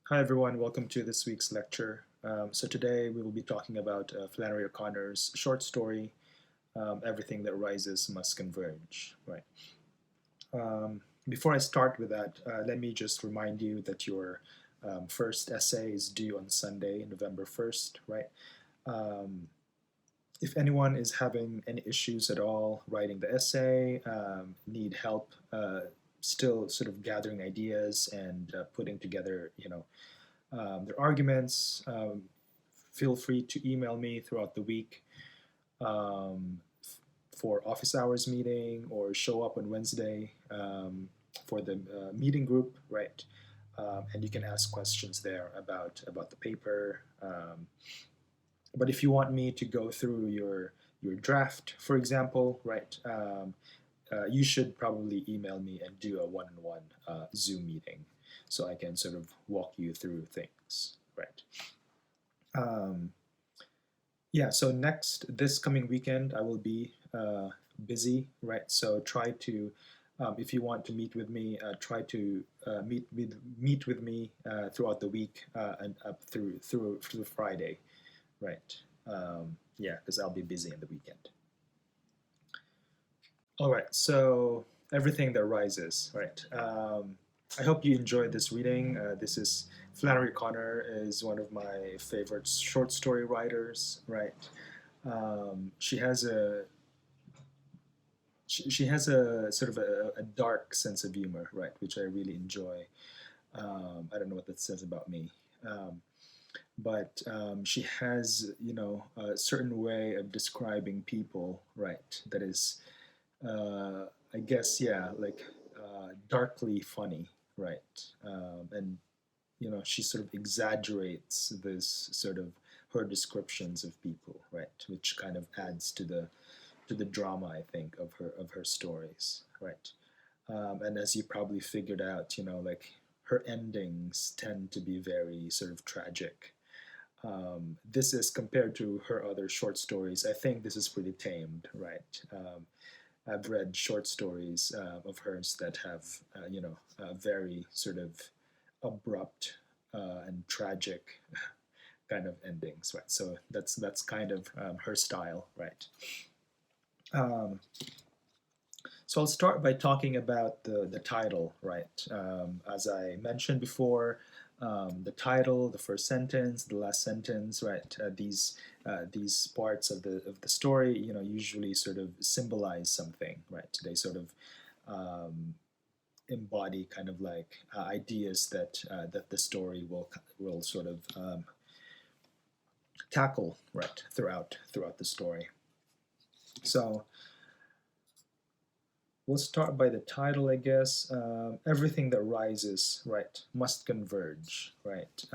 Hi everyone, welcome to this week's lecture. So today we will be talking about Flannery O'Connor's short story, Everything That Rises Must Converge. Right. Before I start with that, let me just remind you that your first essay is due on Sunday, November 1st, right? Um, if anyone is having any issues at all writing the essay, need help still sort of gathering ideas and putting together, their arguments. Feel free to email me throughout the week um, for office hours meeting or show up on Wednesday for the meeting group, right? And you can ask questions there about the paper. But if you want me to go through your draft, for example, right, you should probably email me and do a one-on-one Zoom meeting so I can sort of walk you through things, right? Um, yeah, so this coming weekend, I will be busy, right? So try to, if you want to meet with me, try to meet with me throughout the week and up through Friday, right? Yeah, because I'll be busy in the weekend. All right, so everything that rises, right? I hope you enjoyed this reading. This is Flannery O'Connor is one of my favorite short story writers, right? She has a sort of a dark sense of humor, right, which I really enjoy. I don't know what that says about me, um, but she has a certain way of describing people, right, that is I guess, yeah, like darkly funny, right? And she sort of exaggerates this sort of her descriptions of people, right? Which kind of adds to the drama, I think, of her stories, right? And as you probably figured out, like her endings tend to be very sort of tragic. This is compared to her other short stories. I think this is pretty tamed, right? I've read short stories of hers that have, very sort of abrupt and tragic kind of endings, right? So that's kind of her style, right? Um, so I'll start by talking about the title, right? As I mentioned before, the title, the first sentence, the last sentence, right? These parts of the story, usually sort of symbolize something, right? They sort of um, embody kind of like ideas that the story will sort of tackle, right, throughout the story. So we'll start by the title, I guess. Everything that rises, right, must converge, right?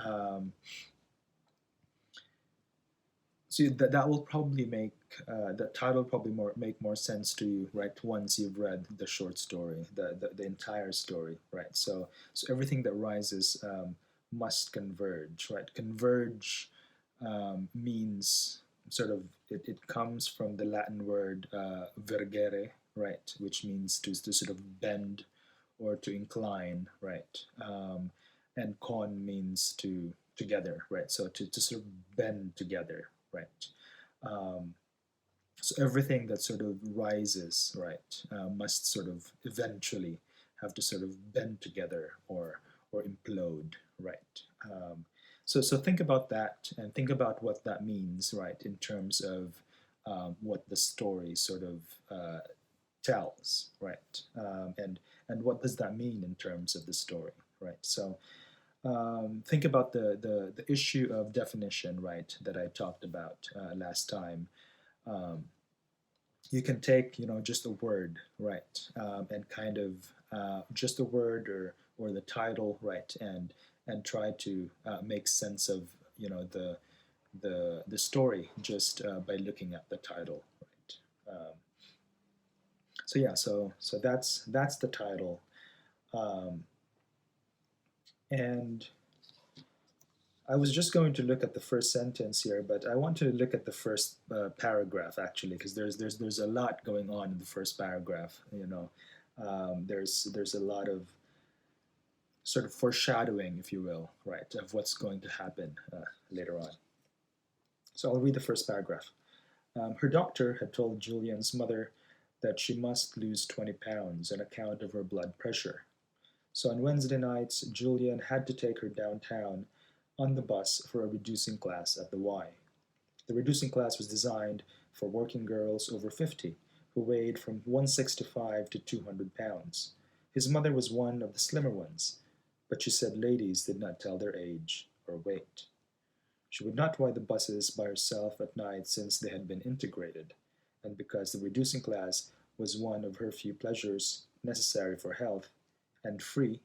So that will probably make that title probably make more sense to you, right? Once you've read the short story, the entire story, right? So everything that rises must converge, right? Converge means sort of it comes from the Latin word vergere, right, which means to sort of bend or to incline, right? And con means to together, right? So to sort of bend together, right? Um, so everything that sort of rises, right, must sort of eventually have to sort of bend together or implode, right? So think about that and think about what that means, right, in terms of what the story sort of tells, right? And what does that mean in terms of the story, right? So think about the issue of definition, right, that I talked about last time. Um, you can take just a word, right, and kind of just a word or the title, right, and try to make sense of the story just by looking at the title, right. So yeah, so that's the title, um, and I was just going to look at the first sentence here, but I want to look at the first paragraph actually, because there's a lot going on in the first paragraph. There's a lot of sort of foreshadowing, if you will, right, of what's going to happen later on. So I'll read the first paragraph. Her doctor had told Julian's mother that she must lose 20 pounds on account of her blood pressure. So on Wednesday nights, Julian had to take her downtown on the bus for a reducing class at the Y. The reducing class was designed for working girls over 50 who weighed from 165 to 200 pounds. His mother was one of the slimmer ones, but she said ladies did not tell their age or weight. She would not ride the buses by herself at night since they had been integrated, and because the reducing class was one of her few pleasures necessary for health and free,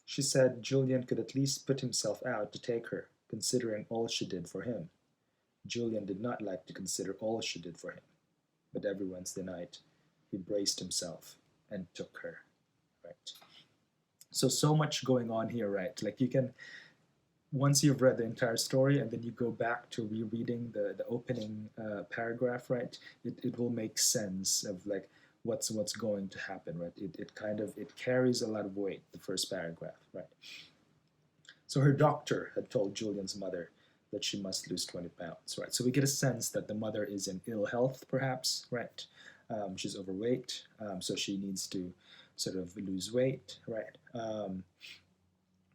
she said Julian could at least put himself out to take her, considering all she did for him. Julian did not like to consider all she did for him, but every Wednesday night he braced himself and took her. Right. So much going on here, right? Like you can, once you've read the entire story and then you go back to rereading the opening paragraph, right? It will make sense of like what's going to happen, right? It carries a lot of weight, the first paragraph, right? So her doctor had told Julian's mother that she must lose 20 pounds, right? So we get a sense that the mother is in ill health, perhaps, right? She's overweight, so she needs to sort of lose weight, right?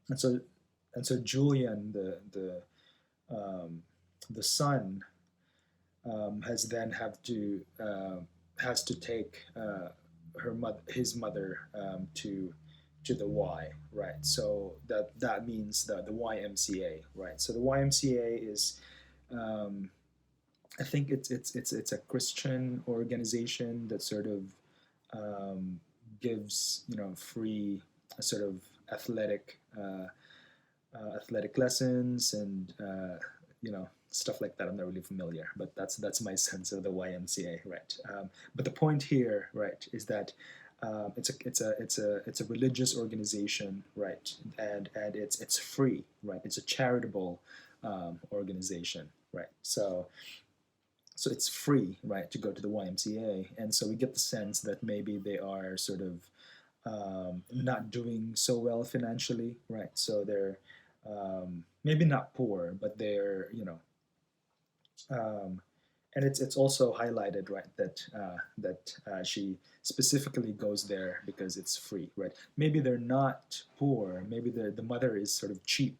And so Julian, the son, has to take his mother to the Y, right? So that means the YMCA, right? So the YMCA is, I think it's a Christian organization that sort of gives free sort of athletic lessons and stuff like that. I'm not really familiar, but that's my sense of the YMCA, right? But the point here, right, is that it's a religious organization, right, and it's free, right? It's a charitable organization, right? So it's free, right, to go to the YMCA, and so we get the sense that maybe they are sort of not doing so well financially, right? So they're maybe not poor, but they're um, and it's also highlighted, right, that she specifically goes there because it's free, right? Maybe they're not poor, maybe the mother is sort of cheap,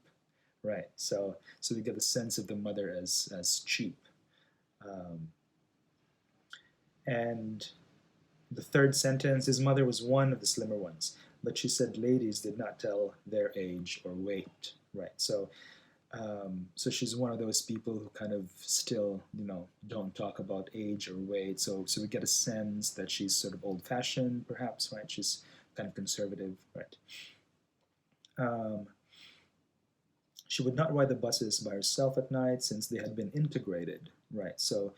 right? So we get the sense of the mother as cheap, um, and the third sentence, his mother was one of the slimmer ones, but she said ladies did not tell their age or weight, right? So she's one of those people who kind of still, don't talk about age or weight. So we get a sense that she's sort of old-fashioned, perhaps, right? She's kind of conservative, right? Um, she would not ride the buses by herself at night since they had been integrated, right? So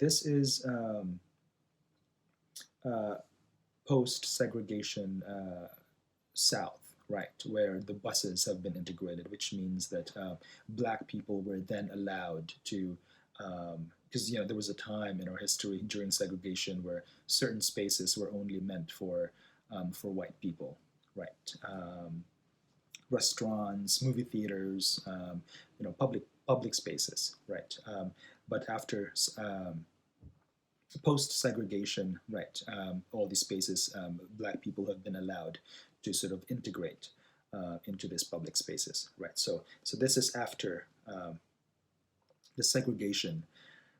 this is uh, post-segregation South, right, where the buses have been integrated, which means that black people were then allowed to, because there was a time in our history during segregation where certain spaces were only meant for white people, right? Restaurants, movie theaters, public spaces, right? But after post segregation, right, all these spaces, black people have been allowed to sort of integrate into these public spaces, right? So this is after the segregation,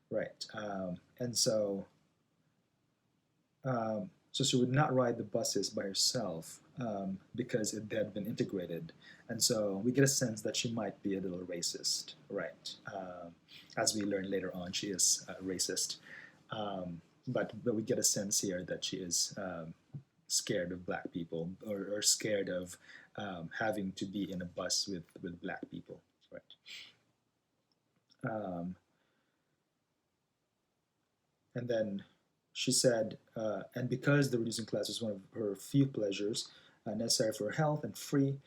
right? And so she would not ride the buses by herself because it had been integrated, and so we get a sense that she might be a little racist, right? As we learn later on, she is racist, but we get a sense here that she is scared of black people, or scared of having to be in a bus with black people, right? Um, and then she said, and because the reducing class was one of her few pleasures necessary for her health and free,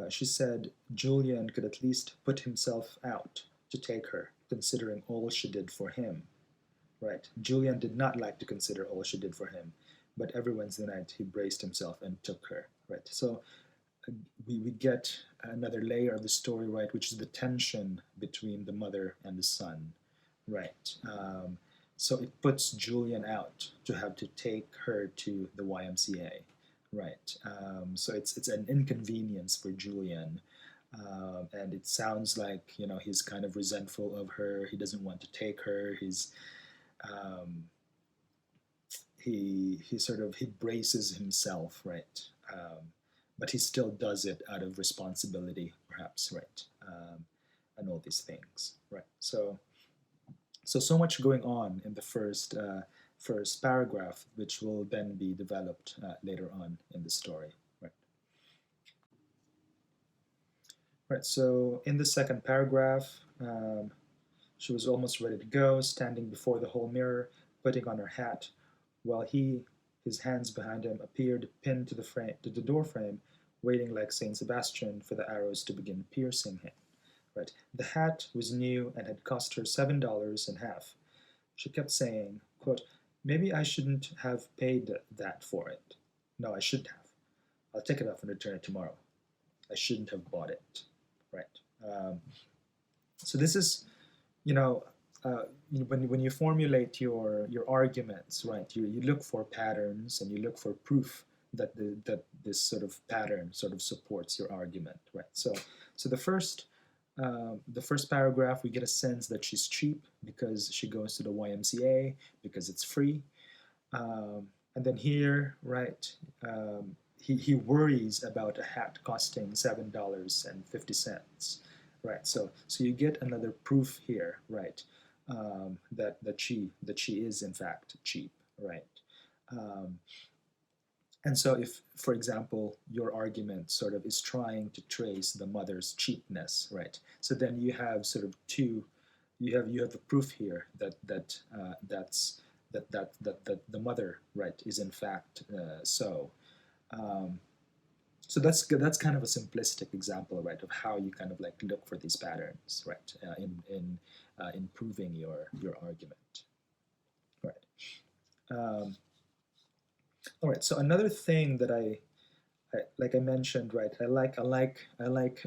she said Julian could at least put himself out to take her, considering all she did for him. Right. Julian did not like to consider all she did for him, but every Wednesday night he braced himself and took her. Right. So we get another layer of the story, right, which is the tension between the mother and the son, right. So it puts Julian out to have to take her to the YMCA, right. So it's an inconvenience for Julian, and it sounds like he's kind of resentful of her. He doesn't want to take her. Um, he sort of he braces himself, right? But he still does it out of responsibility, perhaps, right? And all these things, right? So much going on in the first paragraph, which will then be developed later on in the story, right? Right. So in the second paragraph, she was almost ready to go, standing before the hall mirror, putting on her hat, while he, his hands behind him, appeared pinned to the door frame, waiting like Saint Sebastian for the arrows to begin piercing him. Right. The hat was new and had cost her $7 and half. She kept saying, quote, "Maybe I shouldn't have paid that for it. No, I shouldn't have. I'll take it off and return it tomorrow. I shouldn't have bought it." Right. Um, so this is you know, when you formulate your arguments, right? You look for patterns and you look for proof that this sort of pattern sort of supports your argument, right? So the first paragraph, we get a sense that she's cheap because she goes to the YMCA because it's free, and then here, right? He worries about a hat costing $7.50, right? So you get another proof here, right? That she is in fact cheap, right? Um, and so if, for example, your argument sort of is trying to trace the mother's cheapness, right? So then you have sort of two, you have a proof here that the mother, right, is in fact so. Um, so that's kind of a simplistic example, right, of how you kind of like look for these patterns, right, in proving your argument, right. Um, all right. So another thing that like I mentioned, right, I like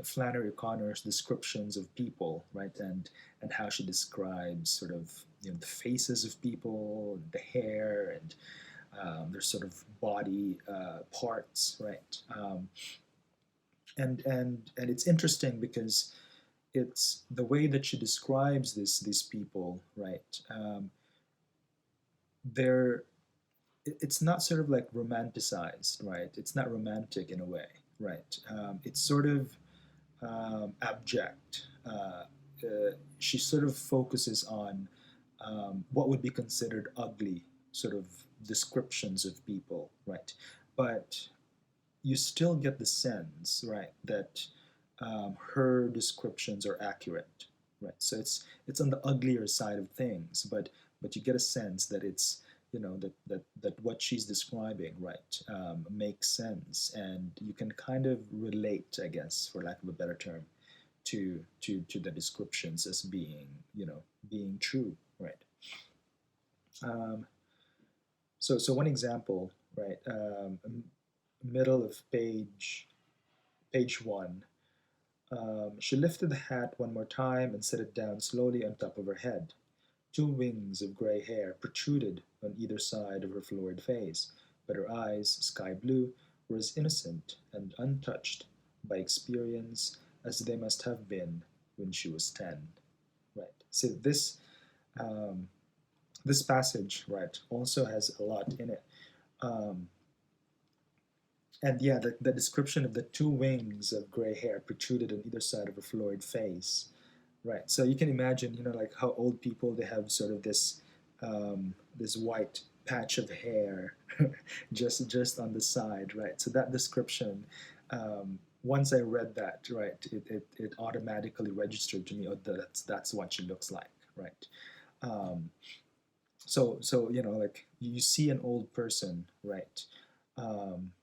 Flannery O'Connor's descriptions of people, right, and how she describes sort of the faces of people, the hair, and their sort of body parts, right. And it's interesting because it's the way that she describes these people, right. They're it's not sort of like romanticized, right? It's not romantic in a way, right? It's sort of abject. She sort of focuses on what would be considered ugly sort of descriptions of people, right? But you still get the sense, right, that her descriptions are accurate, right? So it's on the uglier side of things, but you get a sense that it's that what she's describing, right, makes sense, and you can kind of relate, I guess, for lack of a better term, to the descriptions as being true, right? Um, so one example, right, middle of page one. She lifted the hat one more time and set it down slowly on top of her head. Two wings of gray hair protruded on either side of her florid face, but her eyes, sky blue, were as innocent and untouched by experience as they must have been when she was 10. Right. So um, this passage, right, also has a lot in it. Um, and yeah, the description of the two wings of gray hair protruded on either side of her florid face. Right. So you can imagine, like how old people, they have sort of this white patch of hair just on the side, right? So that description, once I read that, right, it automatically registered to me, oh, that's what she looks like, right? Um, so like you see an old person, right? Um,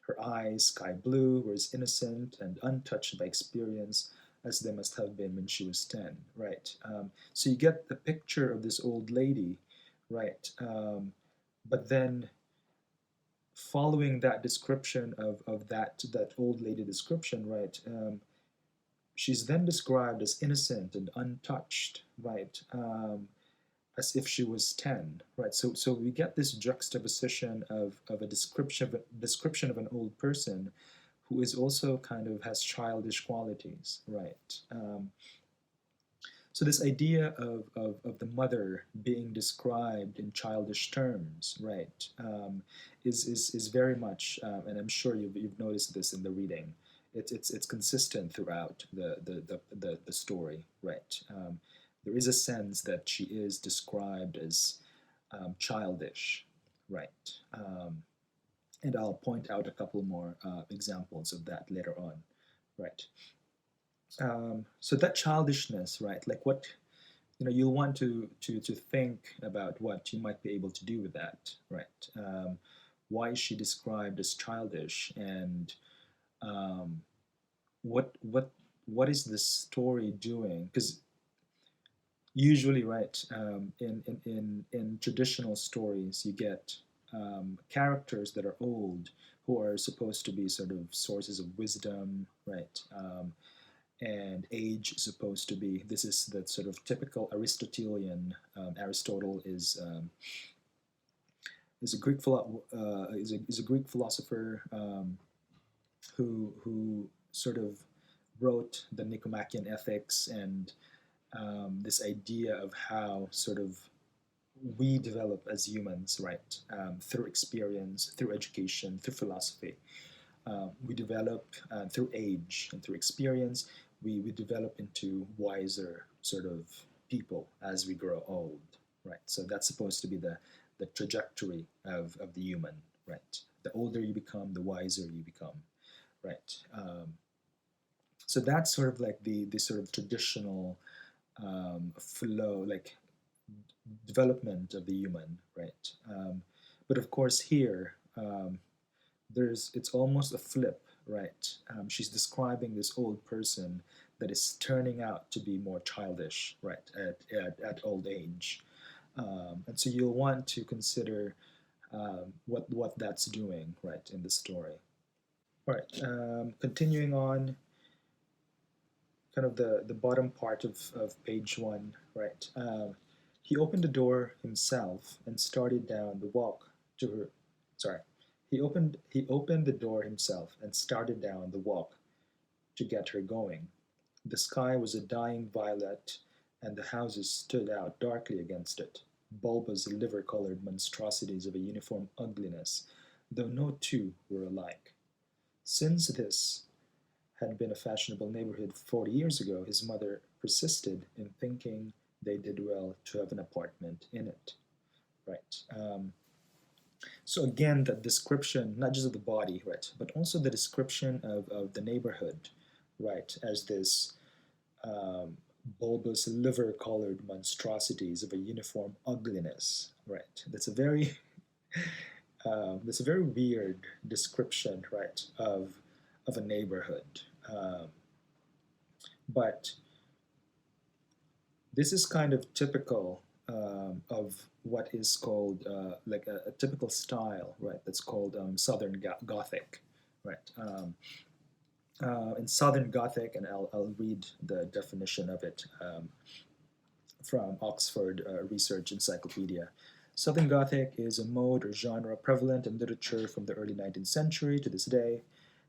Her eyes, sky blue, were as innocent and untouched by experience as they must have been when she was 10, right? So you get the picture of this old lady, right? But then following that description of that old lady description, right? She's then described as innocent and untouched, right? As if she was 10, right? So we get this juxtaposition of a description of an old person who is also kind of has childish qualities, right? So this idea of the mother being described in childish terms, right, is very much, and I'm sure you've noticed this in the reading. It's consistent throughout the story, right? There is a sense that she is described as childish, right? And I'll point out a couple more examples of that later on, right? So that childishness, right? Like what you'll want to think about what you might be able to do with that, right? Why is she described as childish, and um, what is the story doing? Because usually, right, in traditional stories, you get characters that are old who are supposed to be sort of sources of wisdom, right? And age is supposed to be, this is the sort of typical Aristotelian. Aristotle is a is a Greek philosopher who sort of wrote the Nicomachean Ethics, and this idea of how sort of we develop as humans, right? Through experience, through education, through philosophy. We develop through age and through experience. We develop into wiser sort of people as we grow old, right? So that's supposed to be the trajectory of the human, right? The older you become, the wiser you become, right? So that's sort of like the sort of traditional flow, like development of the human, right? But of course, here it's almost a flip, right? She's describing this old person that is turning out to be more childish, right, at old age, and so you'll want to consider what that's doing, right, in the story. All right, continuing on, kind of the bottom part of page one, right? He opened the door himself and started down the walk to her. Sorry, he opened the door himself and started down the walk to get her going. The sky was a dying violet, and the houses stood out darkly against it, bulbous liver-colored monstrosities of a uniform ugliness, though no two were alike. Since this had been a fashionable neighborhood 40 years ago, his mother persisted in thinking they did well to have an apartment in it. Right. So again, that description, not just of the body, right, but also the description of the neighborhood, right, as this um, bulbous liver-colored monstrosities of a uniform ugliness, right. That's a very weird description, right, of a neighborhood. Um, but this is kind of typical of what is called like a typical style, right? That's called Southern Gothic, right? In Southern Gothic, and I'll read the definition of it from Oxford Research Encyclopedia. Southern Gothic is a mode or genre prevalent in literature from the early 19th century to this day.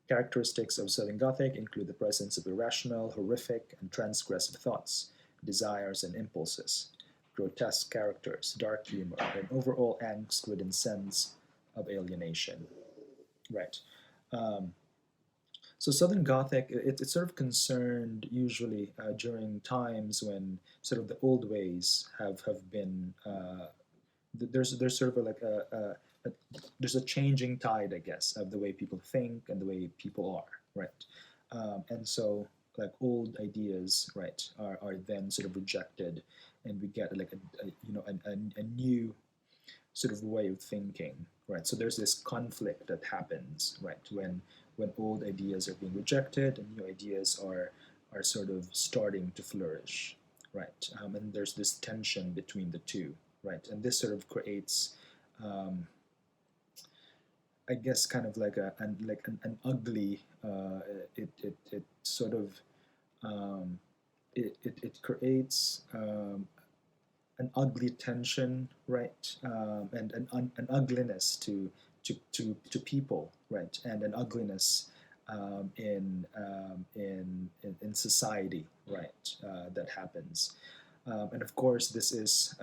Characteristics of Southern Gothic include the presence of irrational, horrific, and transgressive thoughts, desires, and impulses, grotesque characters, dark humor, and an overall angst-ridden sense of alienation. Right. Um, so Southern Gothic, it's sort of concerned usually during times when sort of the old ways have been there's sort of like a there's a changing tide, I guess, of the way people think and the way people are, right? And so like old ideas, right, are then sort of rejected, and we get like a new sort of way of thinking, right? So there's this conflict that happens, right, when old ideas are being rejected and new ideas are sort of starting to flourish, right? And there's this tension between the two, right? And this sort of creates um, I guess kind of like an ugly it sort of um, it creates an ugly tension, right? And an ugliness to people, right? And an ugliness in society, right? That happens, and of course, this is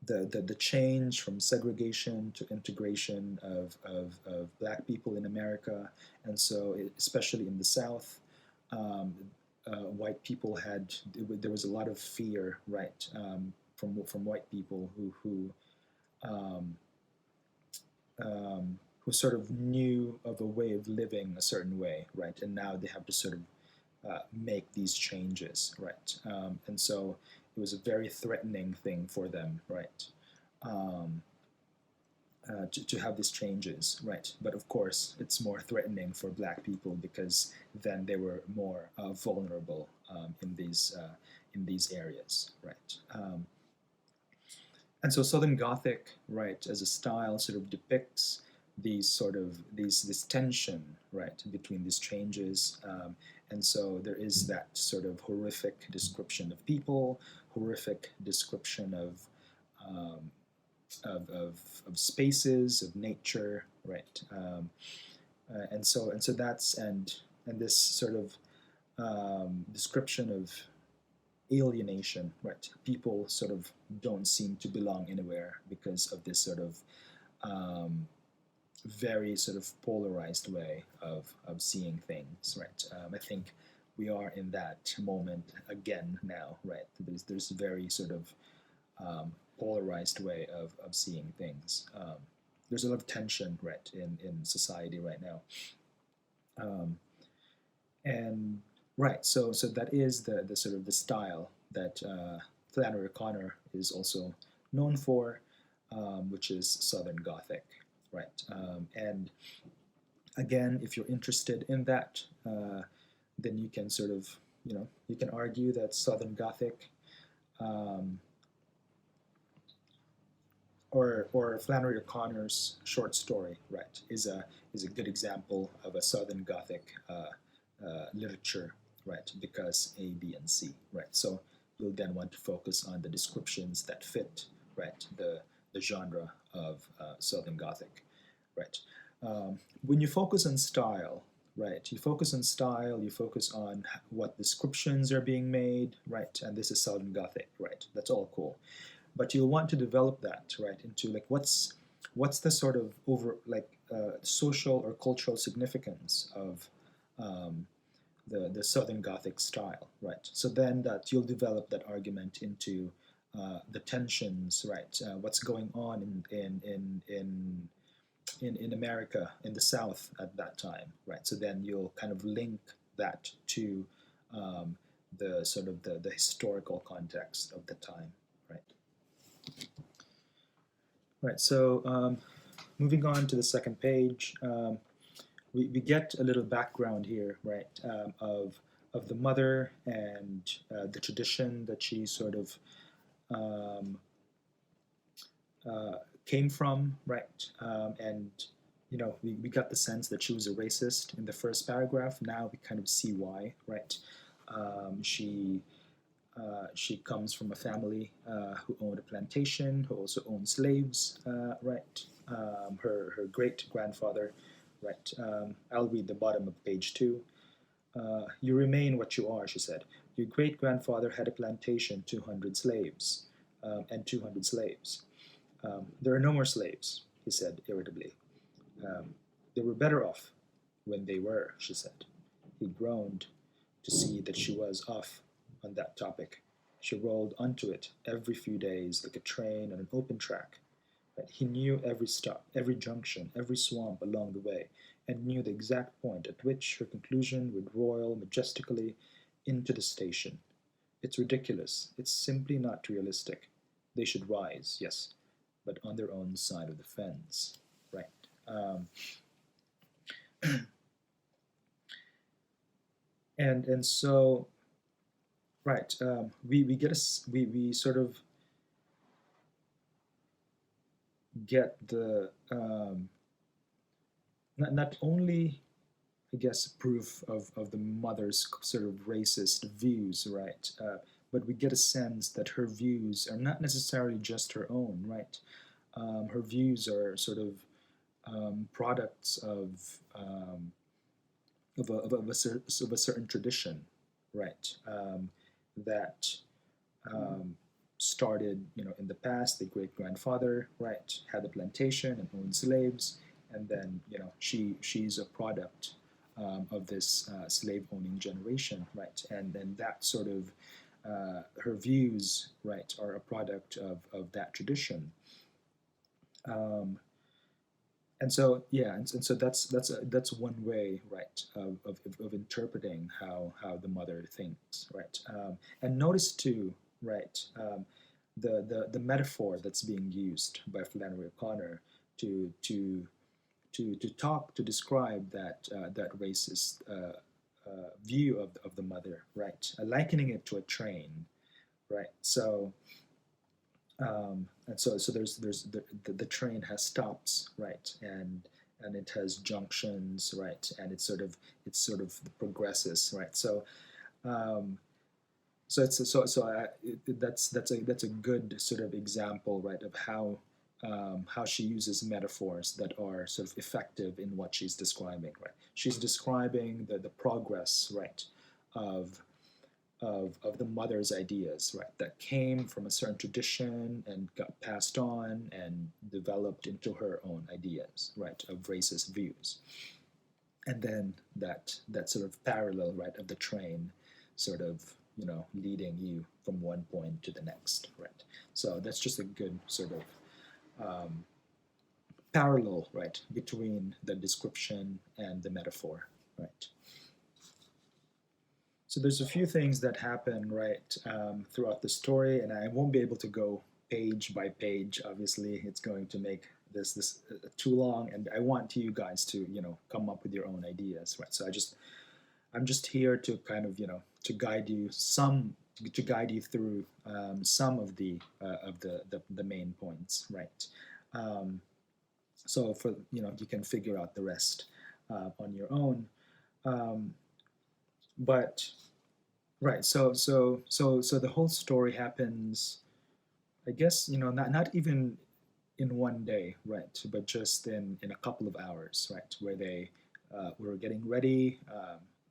the change from segregation to integration of black people in America, and so especially in the South, white people had there was a lot of fear, right, from white people um, who sort of knew of a way of living a certain way, right, and now they have to sort of make these changes, right, and so it was a very threatening thing for them, right. Um, to have these changes, right? But of course, it's more threatening for Black people because then they were more vulnerable in these areas, right? And so Southern Gothic, right, as a style, sort of depicts these sort of this tension, right, between these changes, and so there is that sort of horrific description of people, horrific description um, of spaces, of nature, right? And so that's and this sort of description of alienation, right? People sort of don't seem to belong anywhere because of this sort of um, very sort of polarized way of seeing things, right? I think we are in that moment again now, right? There's a very sort of polarized way of seeing things. There's a lot of tension, right, in society right now, um, and right. So that is the sort of the style that Flannery O'Connor is also known for, which is Southern Gothic, right? And again, if you're interested in that, then you can sort of you can argue that Southern Gothic. Um, or Flannery O'Connor's short story, right, is a good example of a Southern Gothic literature, right? Because A, B, and C, right? So you'll then want to focus on the descriptions that fit, right, the genre of Southern Gothic, right? When you focus on style, right, you focus on style, you focus on what descriptions are being made, right, and this is Southern Gothic, right? That's all cool, but you'll want to develop that right into like what's the sort of over like social or cultural significance of um, the Southern Gothic style, right? So then that you'll develop that argument into the tensions, right? What's going on in America in the South at that time, right? So then you'll kind of link that to um, the sort of the historical context of the time, right? Right, so moving on to the second page, we get a little background here, right, of the mother and the tradition that she sort of um, uh, came from, right, and we got the sense that she was a racist in the first paragraph. Now we kind of see why, right? She comes from a family who owned a plantation, who also owned slaves, right? Her great grandfather, right? I'll read the bottom of page 2. You remain what you are, she said. Your great grandfather had a plantation, 200 slaves, and 200 slaves. There are no more slaves, he said irritably. Um, they were better off when they were, she said. He groaned to see that she was off on that topic. She rolled onto it every few days like a train on an open track. But he knew every stop, every junction, every swamp along the way, and knew the exact point at which her conclusion would roil majestically into the station. It's ridiculous. It's simply not realistic. They should rise, yes, but on their own side of the fence. Right. Um, and so right, we get we sort of get the not only, I guess, proof of the mother's sort of racist views, right? But we get a sense that her views are not necessarily just her own, right? Her views are sort of products of a certain tradition, right? That um, started, in the past. The great grandfather, right, had a plantation and owned slaves, and then she's a product of this slave owning generation, right, and then that sort of her views, right, are a product of that tradition. Um, and so and so that's one way, right, of interpreting how the mother thinks, right. And notice too, right, the metaphor that's being used by Flannery O'Connor to to to talk to describe that racist view of the mother, right, likening it to a train, right. So there's the train has stops, right, and it has junctions, right, and it's sort of progresses, right. Um, that's a good sort of example, right, of how she uses metaphors that are sort of effective in what she's describing, right. She's describing the progress, right, of of the mother's ideas, right, that came from a certain tradition and got passed on and developed into her own ideas, right, of racist views. And then that sort of parallel, right, of the train sort of, leading you from one point to the next, right. So that's just a good sort of um, parallel, right, between the description and the metaphor, right. So there's a few things that happen, right, throughout the story, and I won't be able to go page by page. Obviously, it's going to make this too long, and I want you guys to come up with your own ideas, right? So I'm just here to kind of to guide you to guide you through some of the main points, right? Um, so for you can figure out the rest on your own. Um, but Right. So the whole story happens, I guess, not even in one day, right? But just in a couple of hours, right? Where they were getting ready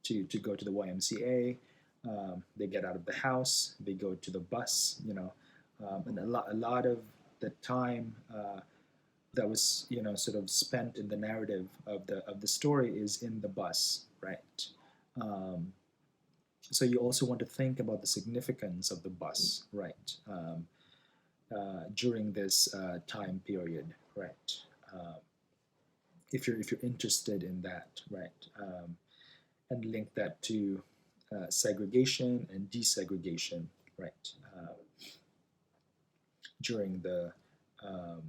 to go to the YMCA. They get out of the house. They go to the bus. And a lot of the time that was sort of spent in the narrative of the story is in the bus, right? Um, so you also want to think about the significance of the bus, right, during this time period, right? Um, if you're interested in that, right, and link that to segregation and desegregation, right, during um,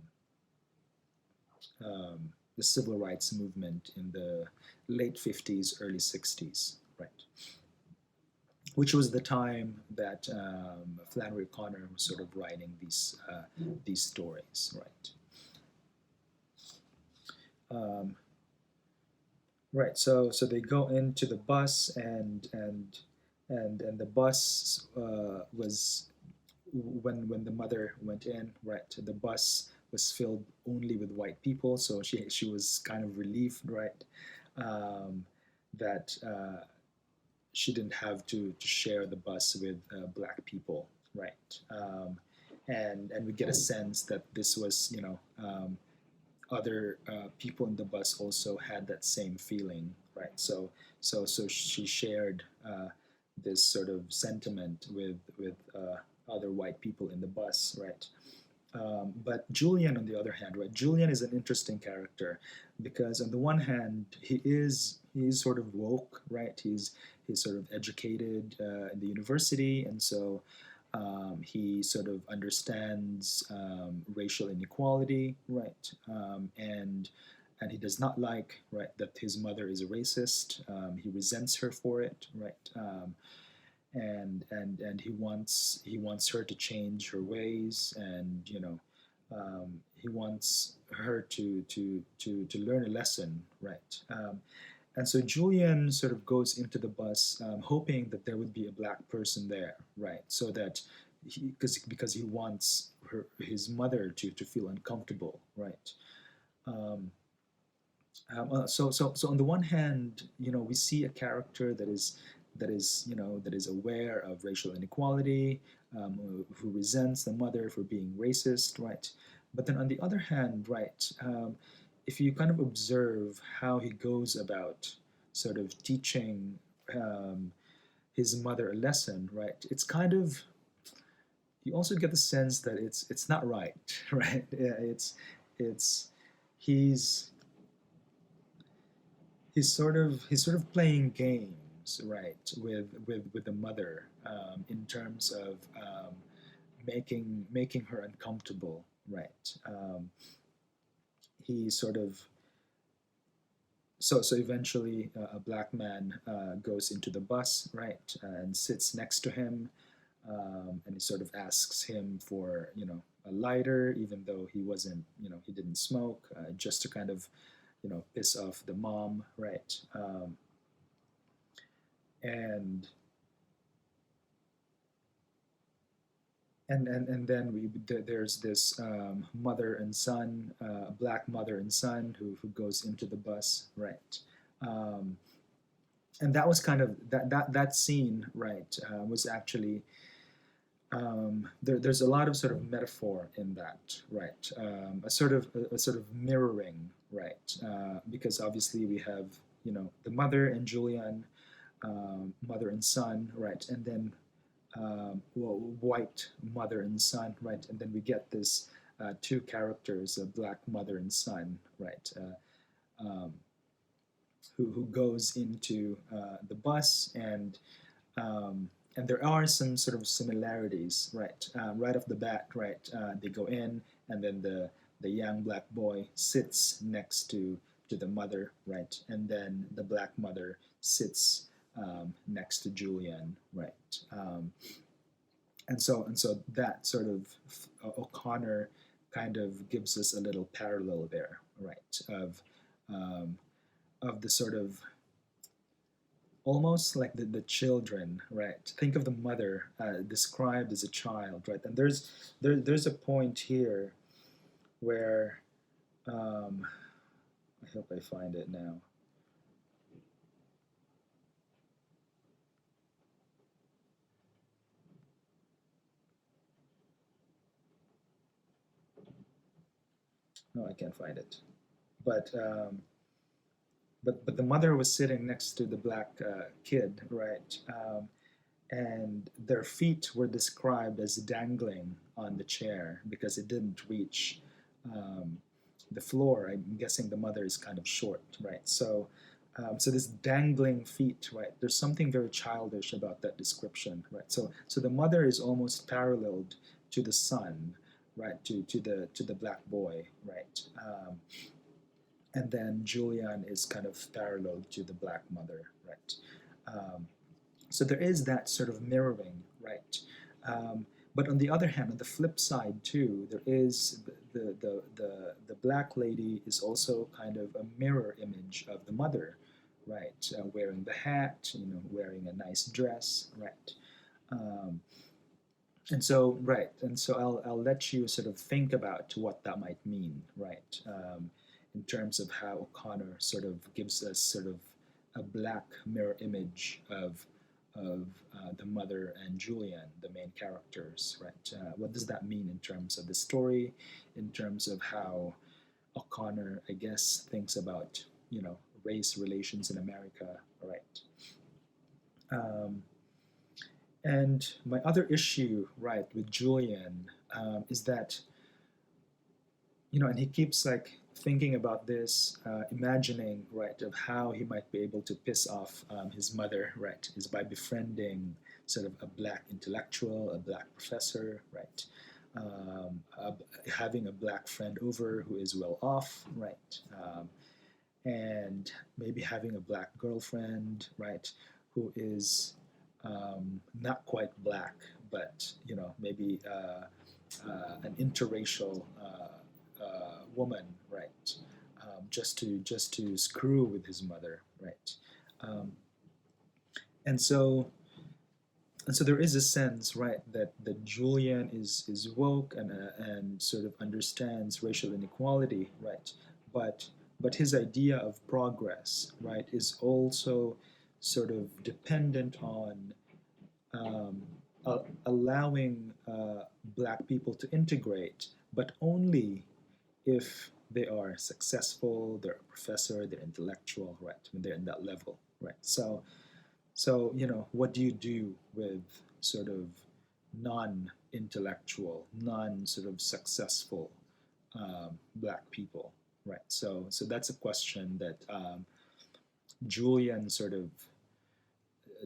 the civil rights movement in the late 50s, early 60s, right? Which was the time that Flannery O'Connor was sort of writing these stories, right? Um, right. So they go into the bus, and the bus was when the mother went in, right? The bus was filled only with white people, so she was kind of relieved, right? Um, that she didn't have to share the bus with black people, right? And we get a sense that this was, other people in the bus also had that same feeling, right? So she shared this sort of sentiment with other white people in the bus, right? But Julian, on the other hand, right? Julian is an interesting character because, on the one hand, he's sort of woke, right? He's sort of educated in the university, and so he sort of understands racial inequality, right? And he does not like, right, that his mother is a racist. He resents her for it, right? And he wants her to change her ways, and He wants her to learn a lesson, right? And so Julian sort of goes into the bus, hoping that there would be a black person there, right? So that because he wants his mother to feel uncomfortable, right? Um, so on the one hand, we see a character that is aware of racial inequality, who resents the mother for being racist, right? But then on the other hand, right, if you kind of observe how he goes about sort of teaching um, his mother a lesson, right, it's kind of, you also get the sense that it's not right, right? Yeah, it's he's he's sort of playing games, right, with the mother, in terms of making her uncomfortable, right. He sort of so eventually, a black man goes into the bus, right, and sits next to him, and he sort of asks him for a lighter, even though he didn't smoke, just to kind of piss off the mom, right. And and then there's this mother and son, black mother and son who goes into the bus, right. um, and that was kind of that scene, right, was actually, there's a lot of sort of metaphor in that, right, a sort of mirroring, right, because obviously we have the mother and Julian, mother and son, right, and then well, white mother and son, right, and then we get this two characters, a black mother and son, right, who goes into the bus, and there are some sort of similarities, right, right off the bat, right, they go in, and then the young black boy sits next to the mother, right, and then the black mother sits next to Julian, right. And so that sort of O'Connor kind of gives us a little parallel there, right? Um, of the sort of almost like the children, right? Think of the mother described as a child, right? And there's a point here where I hope I find it now. No, I can't find it. But but the mother was sitting next to the black kid, right? And their feet were described as dangling on the chair because it didn't reach um, the floor. I'm guessing the mother is kind of short, right? So this dangling feet, right? There's something very childish about that description, right? So the mother is almost paralleled to the son, right? To the black boy, right? And then Julian is kind of parallel to the black mother, right? Um, so there is that sort of mirroring, right? Um, but on the other hand, on the flip side too, there is the black lady is also kind of a mirror image of the mother, right? Wearing the hat, wearing a nice dress, right? Um, and so I'll let you sort of think about what that might mean, right? In terms of how O'Connor sort of gives us sort of a black mirror image of the mother and Julian, the main characters, right? What does that mean in terms of the story, in terms of how O'Connor, I guess, thinks about race relations in America, right? Um, and my other issue, right, with Julian, is that and he keeps like thinking about this, imagining, right, of how he might be able to piss off his mother, right, is by befriending sort of a black intellectual, a black professor, right, having a black friend over who is well off, right, and maybe having a black girlfriend, right, who is not quite black, but maybe. an interracial woman, right? Just to screw with his mother, right? Um, and so and so there is a sense, right, that Julian is woke and sort of understands racial inequality, right? But but his idea of progress, right, is also sort of dependent on um, allowing black people to integrate, but only if they are successful, they're a professor, they're intellectual, right? When they're in that level, right? So, what do you do with sort of non-intellectual, non-sort of successful black people, right? So that's a question that Julian sort of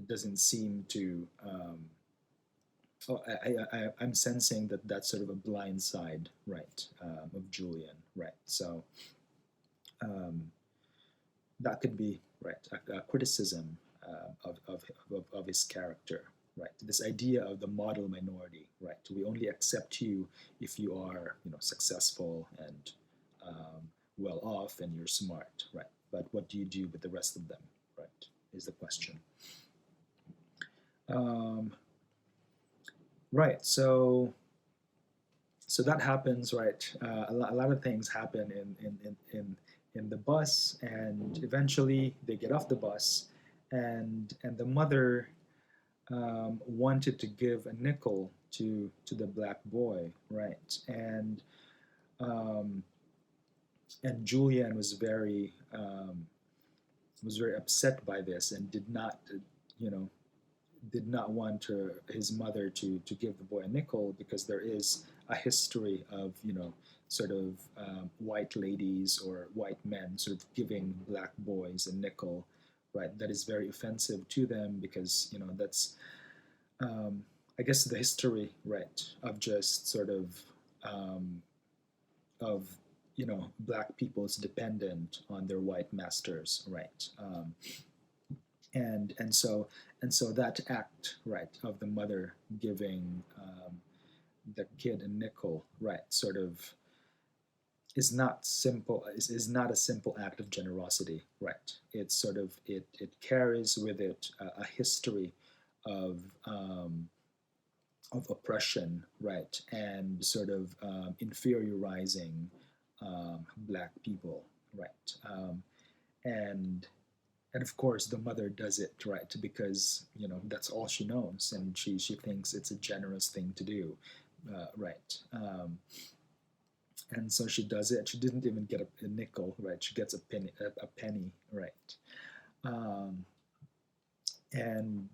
doesn't seem to. I'm sensing that that's sort of a blind side, right, of Julian, right? So um, that could be right a criticism of his character, right? This idea of the model minority, right? We only accept you if you are, successful and well off and you're smart, right? But what do you do with the rest of them, right? Is the question. Um, right. So that happens, right? A lot of things happen in the bus, and eventually they get off the bus, and the mother wanted to give a nickel to the black boy, right? Um, and Julian was very upset by this and you know, did not want his mother to give the boy a nickel because there is a history of sort of white ladies or white men sort of giving black boys a nickel, right? That is very offensive to them because that's I guess the history, right, of just sort um, of black people's dependent on their white masters, right? And so that act, right, of the mother giving the kid a nickel, right, sort of is not a simple act of generosity, right? It's sort of it carries with it a history of oppression, right, and sort of inferiorizing black people, right, and and of course the mother does it, right, because that's all she knows and she thinks it's a generous thing to do, right, and so she does it. She didn't even get a nickel, right? She gets a penny, right, um, and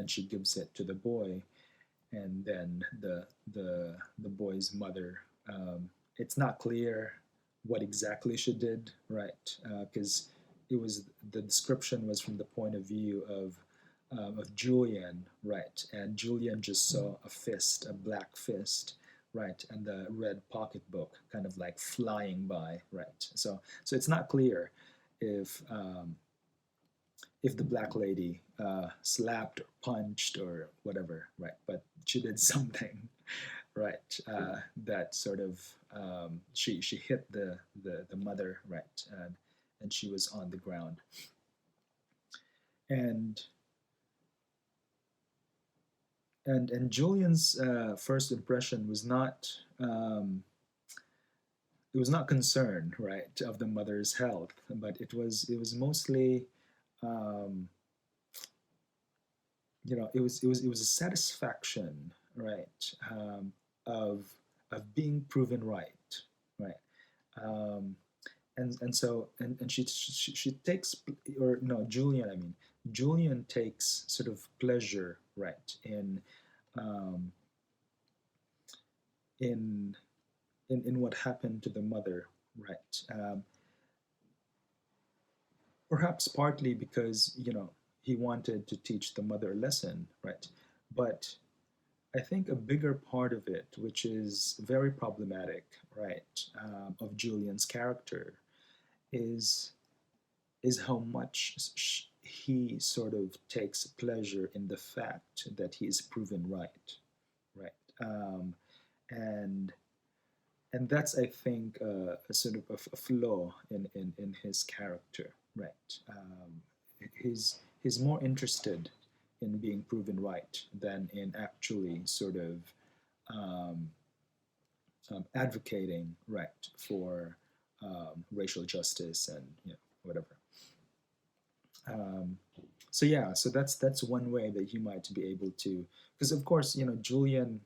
she gives it to the boy, and then the boy's mother. It's not clear what exactly she did, right? Because it was the description was from the point of view of Julian, right? And Julian just saw a fist, a black fist, right, and the red pocketbook kind of like flying by, right? So it's not clear if if the black lady slapped or punched or whatever, right? But she did something, right? That sort of she hit the mother, right? And she was on the ground. And and Julian's first impression was not it was not concern, right, of the mother's health, but it was mostly um, it was a satisfaction, right, of being proven right, right, um, and she takes, or no, Julian, I mean, Julian takes sort of pleasure, right, um, in in what happened to the mother, right, perhaps partly because he wanted to teach the mother a lesson, right, but I think a bigger part of it, which is very problematic, right, of Julian's character, is how much he sort of takes pleasure in the fact that he is proven right, right, and that's, I think, a sort of a flaw in his character, right? He's more interested in being proven right than in actually sort of um, advocating right for racial justice and whatever. Um, so yeah, so that's one way that you might be able to, because of course Julian,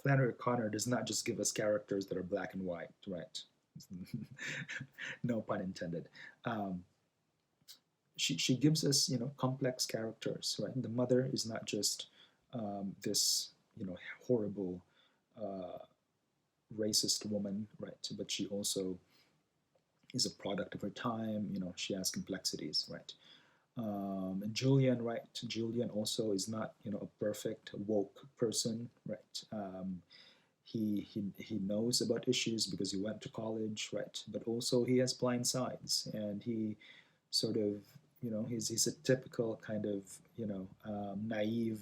Flannery O'Connor does not just give us characters that are black and white, right? No pun intended. Um, she gives us complex characters, right? The mother is not just this horrible uh, racist woman, right? But she also is a product of her time. She has complexities, right? And Julian, right? Julian also is not a perfect woke person, right? He knows about issues because he went to college, right? But also he has blind sides, and he sort of he's a typical kind of naive,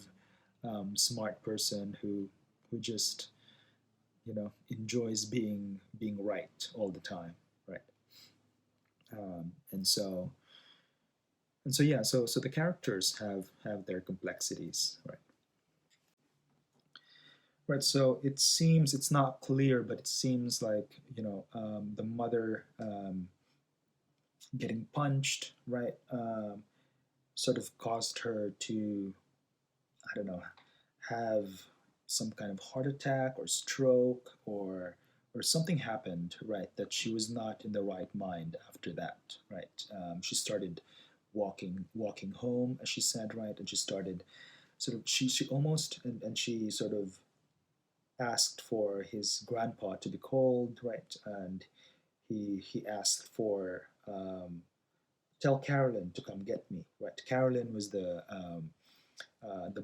smart person who just enjoys being right all the time, right? And so yeah, so the characters have their complexities, right? Right. So it seems it's not clear, but it seems like the mother getting punched, right, sort of caused her to, I don't know, have some kind of heart attack or stroke, or something happened, right, that she was not in the right mind after that, right? She started walking home, as she said, right, and she started sort of she almost and she sort of asked for his grandpa to be called, right, and he asked for tell Carolyn to come get me, right? Carolyn was the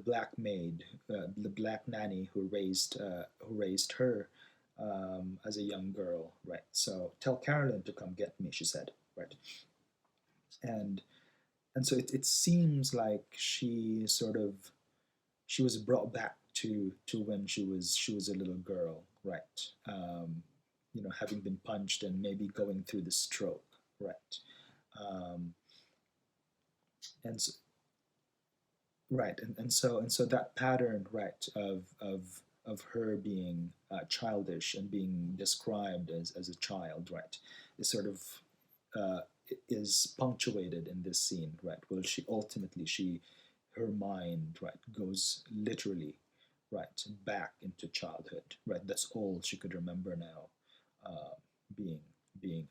black maid, the black nanny who raised her as a young girl, right? So tell Carolyn to come get me, she said, right? And so it seems like she was brought back to when she was a little girl, right? Having been punched and maybe going through the stroke, right? Um, and so, right, and so that pattern, right, of her being childish and being described as a child, right, is sort of uh, is punctuated in this scene, right? Well, she her mind, right, goes literally, right, back into childhood, right? That's all she could remember now, uh, being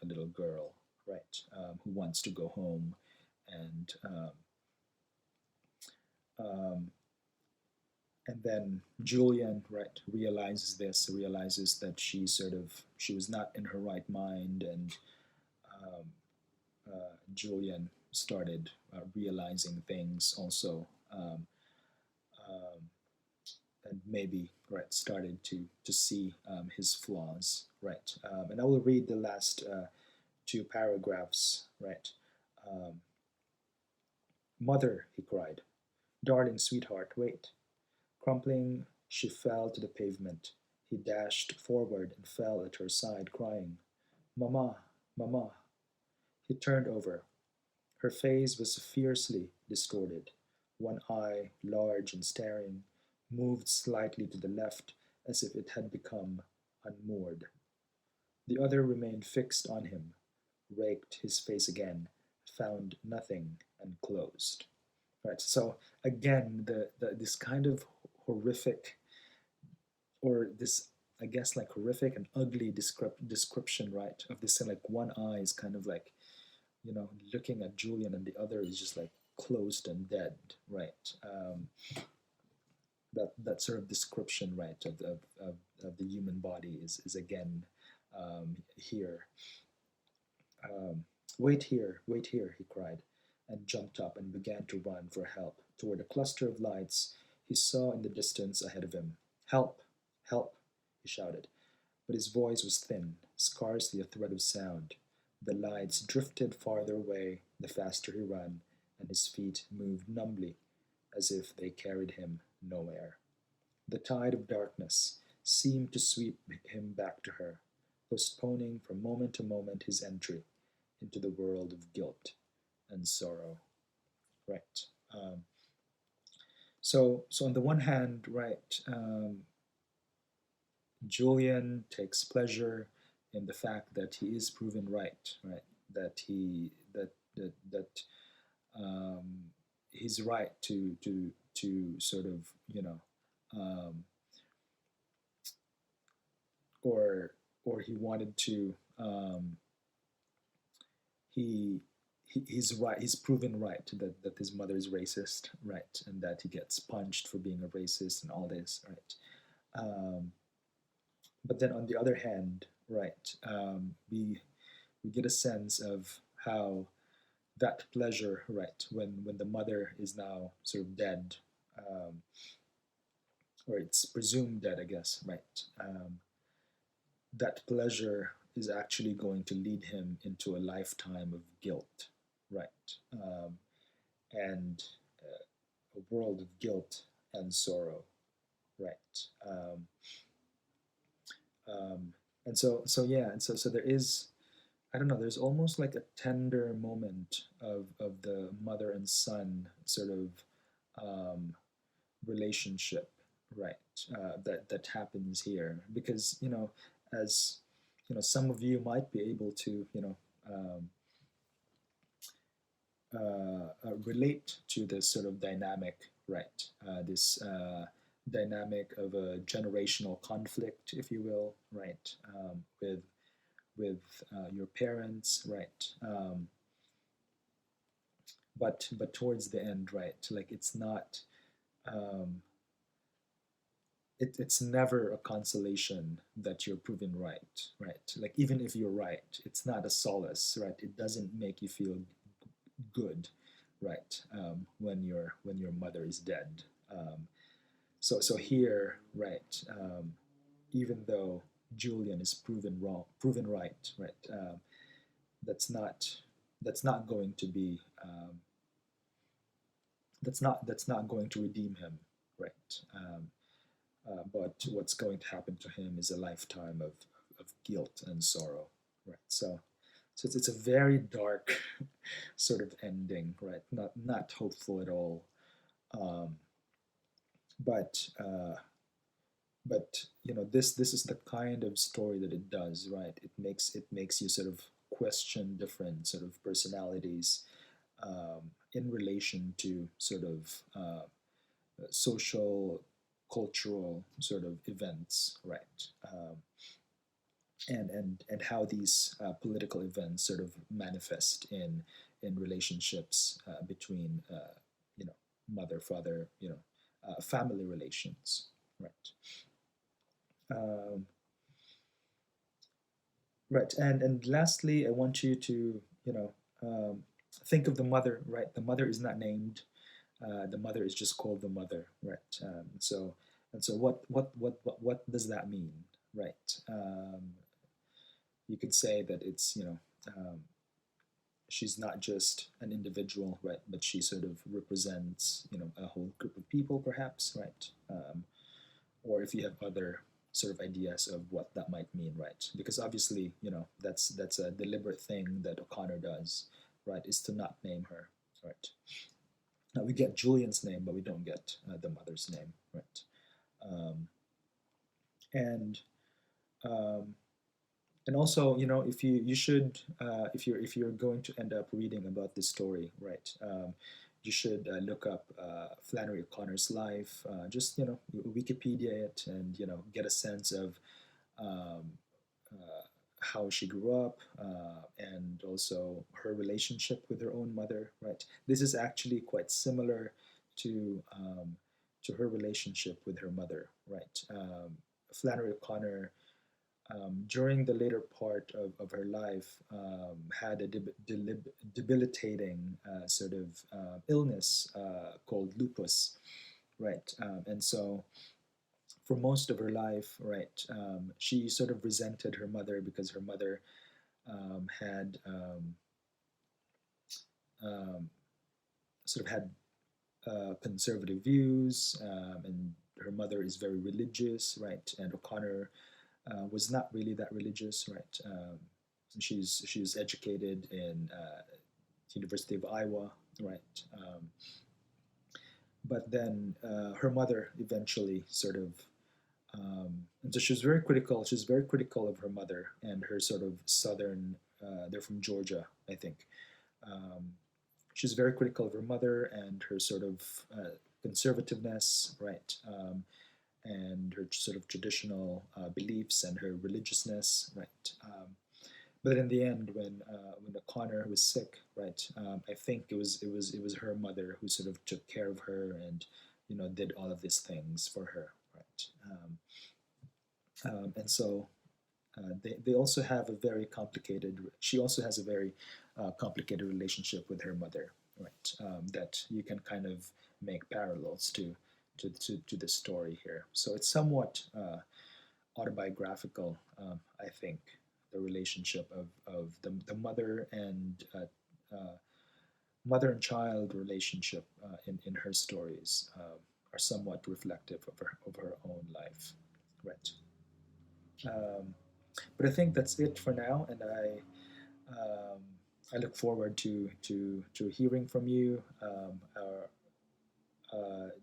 a little girl, right, who wants to go home, and um, then Julian, right, realizes that she was not in her right mind, and um, Julian started realizing things also, um, and maybe right started to see his flaws, right. And I will read the last two paragraphs, right. Um, Mother, he cried, darling sweetheart, wait. Crumpling, she fell to the pavement. He dashed forward and fell at her side, crying, Mama, Mama. He turned over. Her face was fiercely distorted. One eye, large and staring, moved slightly to the left as if it had become unmoored. The other remained fixed on him, raked his face again, found nothing, and closed. Right. So again, this kind of horrific, or this, I guess, like horrific and ugly description, right, of this thing, like one eye is kind of like looking at Julian, and the other is just like closed and dead, right? That sort of description, right, of the human body is again here. Um, wait here, he cried, and jumped up and began to run for help toward a cluster of lights he saw in the distance ahead of him. Help! Help! He shouted, but his voice was thin, scarcely a thread of sound. The lights drifted farther away the faster he ran, and his feet moved numbly as if they carried him nowhere. The tide of darkness, seemed to sweep him back to her, postponing from moment to moment his entry into the world of guilt and sorrow. Right. Um, so on the one hand, right, Julian takes pleasure in the fact that he is proven right, right, that he that um, he's right to sort of um, or he wanted to he he's right. He's proven right that his mother is racist, right, and that he gets punched for being a racist and all this, right. Um, but then on the other hand, right, we get a sense of how that pleasure, right, when the mother is now sort of dead, um, or it's presumed dead, I guess, right. That pleasure is actually going to lead him into a lifetime of guilt, right, and a world of guilt and sorrow, right. Um, and so yeah, and so there is, I don't know. There's almost like a tender moment of the mother and son sort of um, relationship, right? That happens here because as some of you might be able to relate to this sort of dynamic, right? This dynamic of a generational conflict, if you will, right? With your parents, right? But towards the end, right? Like it's not. Um, it's never a consolation that you're proven right, right? Like even if you're right, it's not a solace, right? It doesn't make you feel good, right? When your mother is dead. Um, so here, right? Even though Julian is proven wrong, proven right, right? That's not that's not going to be that's not going to redeem him, right? But what's going to happen to him is a lifetime of guilt and sorrow, right? So it's a very dark sort of ending, right? Not hopeful at all. Um, but this is the kind of story that it does, right? It makes you sort of question different sort of personalities in relation to sort of social, cultural sort of events, right? And how these political events sort of manifest in relationships between you know mother, father, family relations, right? Um, right, and lastly, I want you to um, think of the mother, right? The mother is not named. The mother is just called the mother, right? So what does that mean, right? You could say that it's she's not just an individual, right? But she sort of represents a whole group of people, perhaps, right? Or if you have other sort of ideas of what that might mean, right? Because obviously, that's a deliberate thing that O'Connor does, right? Is to not name her, right? Now we get Julian's name, but we don't get the mother's name, right? Um, and um, and also, if you should if you're going to end up reading about this story, right? You should look up Flannery O'Connor's life. Just Wikipedia it, and get a sense of um, uh, how she grew up, and also her relationship with her own mother. Right. This is actually quite similar to her relationship with her mother. Right. Flannery O'Connor, during the later part of her life, had a debilitating sort of illness called lupus, right? And so for most of her life, right, she sort of resented her mother because her mother had um, sort of had conservative views, and her mother is very religious, right? And O'Connor was not really that religious, right? She's educated in University of Iowa, right? But then her mother eventually sort of and so she was very critical. She's very critical of her mother and her sort of southern. They're from Georgia, I think. Um, she's very critical of her mother and her sort of conservativeness, right? And her sort of traditional beliefs and her religiousness, right? But in the end, when O'Connor was sick, right, I think it was her mother who sort of took care of her and did all of these things for her, right? And so they also have a very complicated. She also has a very complicated relationship with her mother, right? That you can kind of make parallels to the story here. So it's somewhat autobiographical, I think, the relationship of the mother and child relationship in her stories are somewhat reflective of her own life, right? Um, but I think that's it for now, and I look forward to hearing from you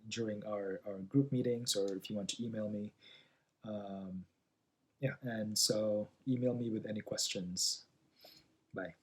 during our group meetings, or if you want to email me. Um, yeah, and so email me with any questions. Bye.